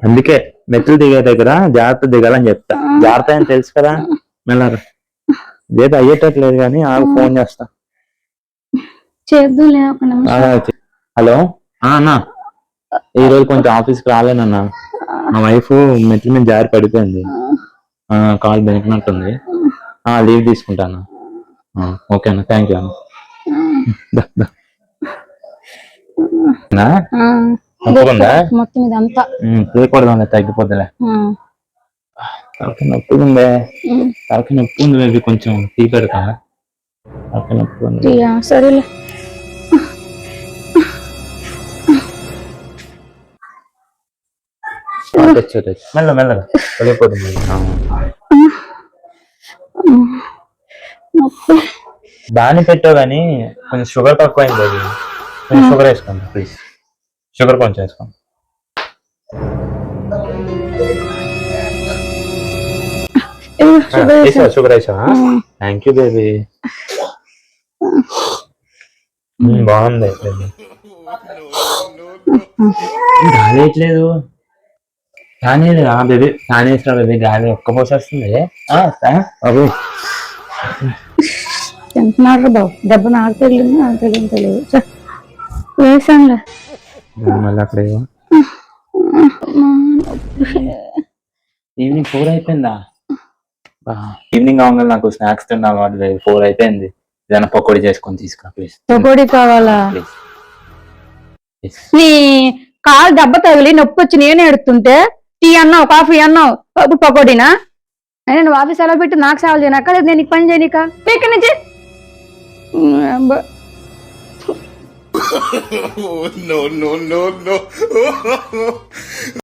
అందుకే మెట్లు దిగే దగ్గర జాగ్రత్త దిగాలని చెప్తా. జాగ్రత్త అని తెలుసు కదా. మెల్లరు ఏదో అయ్యేటట్లేదు కానీ ఆకు ఫోన్ చేస్తా. హలో అన్నా, ఈ రోజు కొంచెం ఆఫీస్కి రాలేనన్నా. మా వైఫ్ మెట్ల మీద జారి పడిపోయింది. కాల్ బెనికినట్టుంది. లీవ్ తీసుకుంటాను. ఓకే అన్న, థ్యాంక్ యూ అన్న. మొత్తం ఇదంతా చేయకూడదు, తగ్గిపోద్దిలే. తలకి నొప్పి ఉందే, తలకి నొప్పి ఉంది బేబీ. కొంచెం టీ పెడతా. తలకి నొప్పి ఉంది. సరేలే. మెల్ల మెల్లగా వెళ్ళిపోతుంది. దాన్ని పెట్టావు కానీ కొంచెం షుగర్ తక్కువైంది. కొంచెం షుగర్ వేసుకోండి ప్లీజ్. షుగర్ కొంచెం వేసుకోండి. షుగర్ వేసావా? Thank you baby. బాగుంది. గాలి వేయట్లేదు. ఫ్యాన్ వేయలేదా బేబీ? ఫ్యాన్ వేసినా బేబీ, గాలి ఒక్క పోసేస్తుంది. బాబు తింటున్నారు బాబు. దెబ్బ నాకు తెలియదు, నాకు తెలియదు. వేసానులే. మళ్ళీ అక్కడ ఈవినింగ్ 4 అయిపోయిందా? ఈవినింగ్ కావాలి నాకు స్నాక్స్ తిన్నాను. 4 అయిపోయింది. ఏదైనా పకోడీ చేసుకొని తీసుకురా ప్లీజ్. పకోడీ కావాలా? నీ కాలు దెబ్బ తగిలి నొప్పి వచ్చి నేనే ఎడుతుంటే టీ అన్నావు, కాఫీ అన్నావు, పకోడీనా? అయినా నువ్వు ఆఫీస్ ఎలా పెట్టి నాకు సేవలు చేయనాక, లేదు నేను నీకు పని చేయనిక ఇక్కడి నుంచి. No.